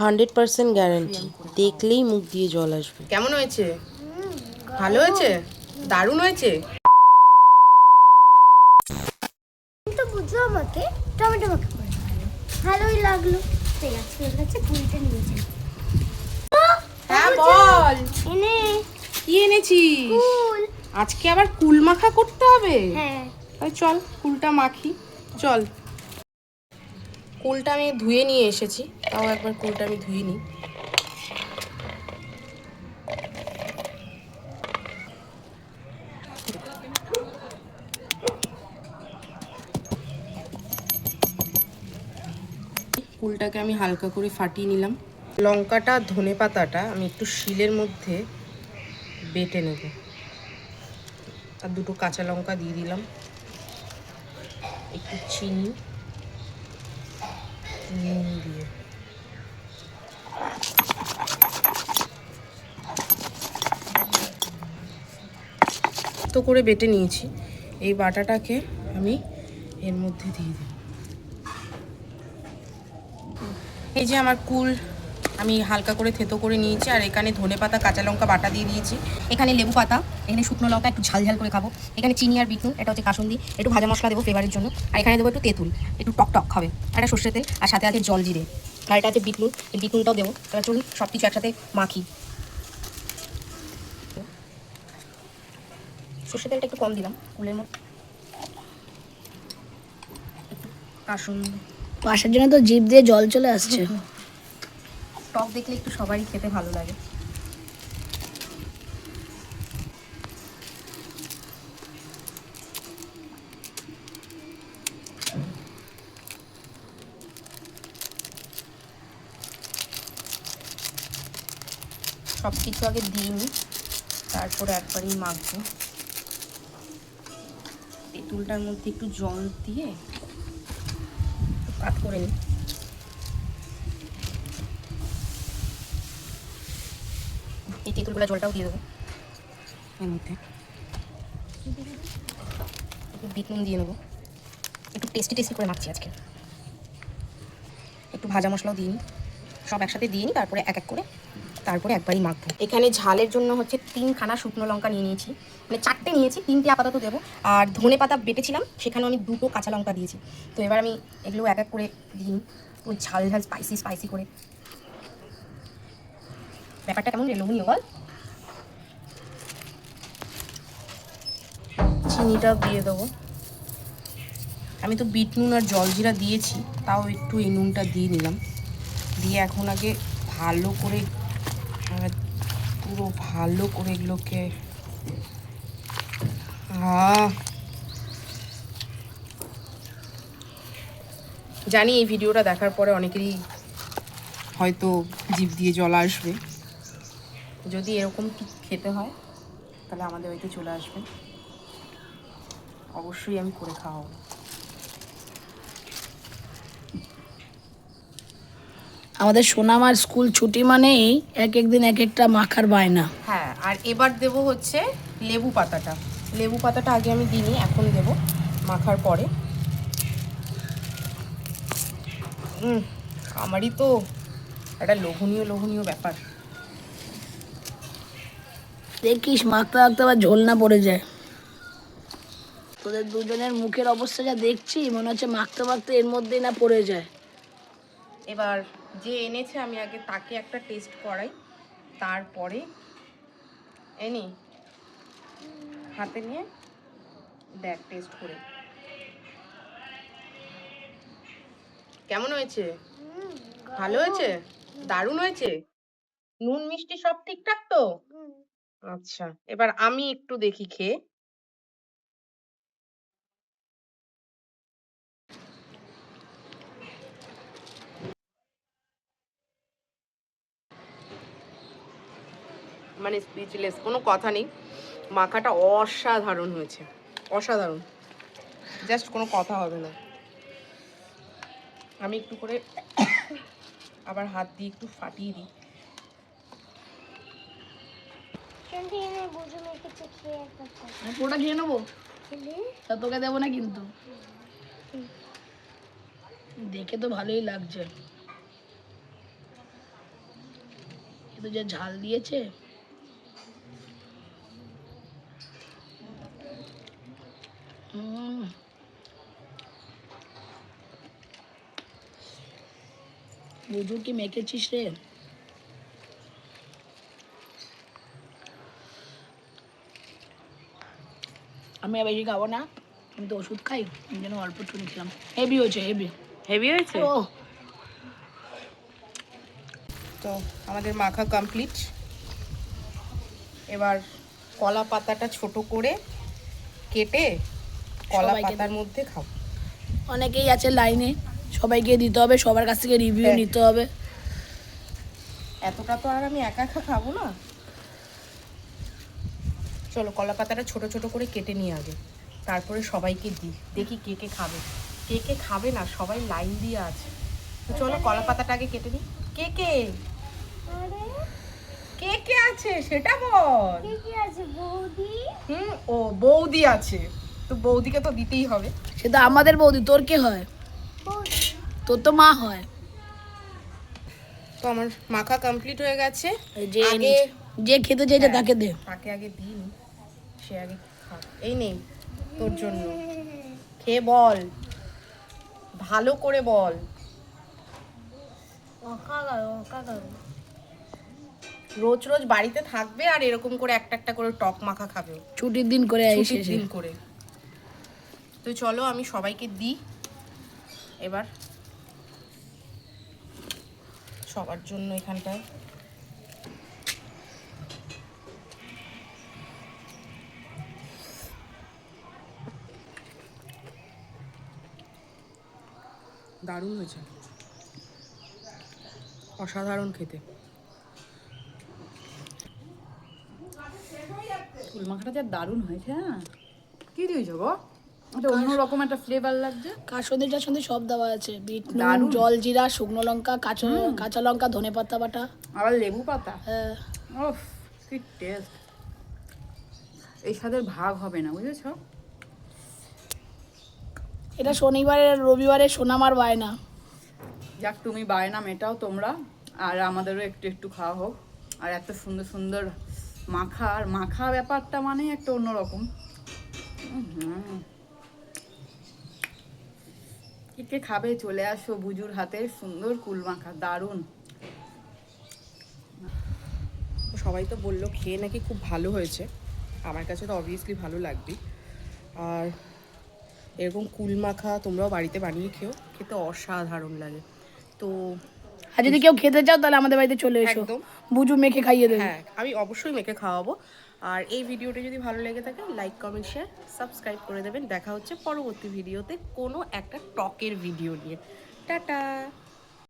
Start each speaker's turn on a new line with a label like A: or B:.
A: 100% guarantee, দেখলেই মুখ দিয়ে জল আসবে। কেমন হয়েছে? ভালো হয়েছে? দারুণ হয়েছে।
B: তো বুঝলো আমাকে টমেটো মাখা করে ভালোই লাগলো। ঠিক আছে, ঠিক আছে, কুলটা নিয়েছি।
A: হ্যাঁ বল,
B: এনে
A: কি এনেছিস?
B: কুল।
A: আজকে আবার কুল মাখা করতে হবে?
B: হ্যাঁ,
A: তাই চল কুলটা মাখি। চল, কুলটা আমি ধুয়ে নিয়ে এসেছি, তাও একবার কুলটা আমি ধুয়ে নিই। কুলটাকে আমি হালকা করে ফাটিয়ে নিলাম। লঙ্কাটা ধনে পাতাটা আমি একটু শিলের মধ্যে বেটে নেব। আর দুটো কাঁচা লঙ্কা দিয়ে দিলাম, একটু চিনি, নুন দিয়ে তো করে বেটে নিয়েছি। এই বাটাটাকে আমি এর মধ্যে দিয়ে দিই। এই যে আমার কুল আমি হালকা করে থেতো করে নিয়েছি, আর এখানে ধনেপাতা কাঁচা লঙ্কা বাটা দিয়ে দিয়েছি।
C: এখানে লেবু পাতা, এখানে শুকনো লঙ্কা একটু ঝাল ঝাল করে খাবো, এখানে চিনি আর বিটনুন, এটা হচ্ছে কাসুন্দি, একটু ভাজা মশলা দেবো ফ্লেভারের জন্য, আর এখানে দেবো একটু তেঁতুল, একটু টক টক খাবে, আর একটা সর্ষের তেল, আর সাথে আছে জল জিরে, আর এটা আছে বিটনুন, এই বিটনুনটাও দেবো। এবার চলুন সব কিছু একসাথে মাখি। সর্ষের তেলটা একটু কম দিলাম কুলের মধ্যে, একটু কাসুন্দি।
B: আসার জন্য তো জিভ দিয়ে জল চলে আসছে।
C: টক দেখলে একটু সবারই খেতে ভালো লাগে। সব কিছু আগে দিই নি, তারপরে একবারই মাখবো। তেঁতুলটার মধ্যে একটু জল দিয়ে কাট করে নিই। এই তেঁতুলগুলো জলটাও দিয়ে দেবো এর মধ্যে, একটু বিট নুন দিয়ে নেবো, একটু টেস্টি টেস্টি করে মাখছি আজকে। একটু ভাজা মশলাও দিই নি, সব একসাথে দিয়ে নিই, তারপরে এক এক করে তারপরে একবারই মাখবো। এখানে ঝালের জন্য হচ্ছে 3খানা শুকনো লঙ্কা নিয়ে নিয়েছি, মানে 4টে নিয়েছি, 3টে আপাতত দেবো। আর ধনে পাতা বেটেছিলাম, সেখানেও আমি 2টো কাঁচা লঙ্কা দিয়েছি। তো এবার আমি এগুলো এক এক করে দিই, ওই ঝাল ঝাল স্পাইসি স্পাইসি করে। ব্যাপারটা কেমন রে, লোভনীয় বল?
A: চিনিটা দিয়ে দেবো। আমি তো বিট নুন আর জলজিরা দিয়েছি, তাও একটু এই নুনটা দিয়ে নিলাম। দিয়ে এখন আগে ভালো করে পুরো ভালো করে এগুলোকে জানি এই ভিডিওটা দেখার পরে অনেকেরই হয়তো জিভ দিয়ে জল আসবে। যদি এরকম খেতে হয় তাহলে আমাদের বাড়িতে চলে আসবে, অবশ্যই আমি করে খাওয়াবো।
B: আমাদের সোনামার স্কুল ছুটি মানেই এক একদিন এক একটা মাখার বায়না।
A: হ্যাঁ, আর এবার দেব হচ্ছে লেবু পাতাটা। লেবু পাতাটা আগে আমি দিইনি, এখন দেব মাখার পরে। আমারই তো একটা লোভনীয় লোভনীয় ব্যাপার।
B: দেখিস মাখতে মাখতে আবার ঝোল না পড়ে যায়। তোদের দুজনের মুখের অবস্থা যা দেখছি, মনে হচ্ছে মাখতে মাখতে এর মধ্যেই না পড়ে যায়।
A: এবার যে এনেছে আমি আগে তাকে একটা টেস্ট করাই, তারপরে এনি হাতে নিয়ে দেখ টেস্ট করে কেমন হয়েছে। ভালো হয়েছে? দারুণ হয়েছে? নুন মিষ্টি সব ঠিকঠাক তো? আচ্ছা, এবার আমি একটু দেখি খেয়ে। মানে স্পিচলেস, কোনো কথা নেই। মাখাটা অসাধারণ হয়েছে, অসাধারণ, জাস্ট কোনো কথা হবে না। আমি একটু করে আবার হাত দিয়ে একটু ফাটিয়ে দিই।
B: পুরোটা খেয়ে নেবো, তা তোকে দেবো না কিন্তু। দেখে তো ভালোই লাগছে। কিন্তু যে ঝাল দিয়েছে, বুঝু কি মেখেছিস রে? আমি আর বেশি খাবো না, আমি তো ওষুধ খাই, আমি যেন অল্প চুনি খেলাম। হেভি হয়েছে, হেভি।
A: হেভি হয়েছে।
B: ও
A: তো আমাদের মাখা কমপ্লিট। এবার কলা পাতাটা ছোট করে কেটে কলা
B: সবাইকে
A: পাতার মধ্যে খাবো।
B: অনেকেই আছে লাইনে, সবাইকে দিতে হবে, সবার কাছ থেকে রিভিউ
A: হ্যাঁ।
B: নিতে হবে।
A: এতটা তো আর আমি একা একা খাবো না। চলো কলা পাতাটা ছোট ছোট করে কেটে নিই আগে, তারপরে সবাইকে দিই। দেখি কে কে খাবে। কে কে খাবে না, সবাই লাইন দিয়ে আছে। তো চলো কলা পাতাটা আগে কেটে নিই। কে কে কে কে আছে সেটা বল। ও বৌদি আছে, তো বৌদিকে তো দিতেই হবে।
B: সে তো আমাদের বৌদি, তোর কে হয়? তোর তো মা হয়।
A: তো আমার মাখা কমপ্লিট হয়ে গেছে।
B: যে
A: আগে
B: যে খেতে চাইছে
A: হ্যাঁ,
B: তাকে দে।
A: তাকে আগে দিই, সে আগে খাক। এই নেই তোর জন্য, খেয়ে বল, ভালো করে বল। রোজ রোজ বাড়িতে থাকবে আর এরকম করে একটা একটা করে টক মাখা খাবে,
B: ছুটির দিন করে
A: ছুটির
B: এসেছে।
A: দিন করে। তো চলো আমি সবাইকে দিই এবার, সবার জন্য এখানটায়। দারুণ হয়েছে, অসাধারণ খেতে।
D: ফুল মাখাটা যা দারুণ হয়েছে। হ্যাঁ, কি দিয়েছো গো? এটা অন্যরকম একটা ফ্লেভার লাগছে।
B: কাসন্দি টাসন্দি সব দেওয়া আছে, বিট নুন,
D: দারুণ।
B: জল জিরা, শুকনো লঙ্কা, কাঁচা লঙ্কা, ধনে পাতা বাটা।
D: আবার লেবু পাতা।
B: হ্যাঁ,
D: ওফ, কি টেস্ট! এই স্বাদের ভাগ হবে না, বুঝেছো?
B: এটা শনিবারের রবিবারে সোনামার বায়না।
D: যাক, তুমি বায়না মেটাও তোমরা, আর আমাদেরও একটু একটু খাওয়া হোক। আর এত সুন্দর সুন্দর মাখা, আর মাখা ব্যাপারটা মানে একটা অন্যরকম। কে খাবে চলে আসো, বুজুর হাতের সুন্দর কুল মাখা দারুণ।
A: সবাই তো বললো খেয়ে নাকি খুব ভালো হয়েছে, আমার কাছে তো অবভিয়াসলি ভালো লাগবে। আর এরকম কুল মাখা তোমরাও বাড়িতে বানিয়ে খেও, খেতে অসাধারণ লাগে। তো
B: আর যদি কেউ খেতে চাও তাহলে আমাদের বাড়িতে চলে এসো,
A: একদম।
B: বুঝু মেখে খাইয়ে দেবে।
A: হ্যাঁ, আমি অবশ্যই মেখে খাওয়াবো। আর এই ভিডিওটা যদি ভালো লেগে থাকে লাইক কমেন্ট শেয়ার সাবস্ক্রাইব করে দেবেন। দেখা হচ্ছে পরবর্তী ভিডিওতে কোনো একটা টকের ভিডিও নিয়ে। টাটা।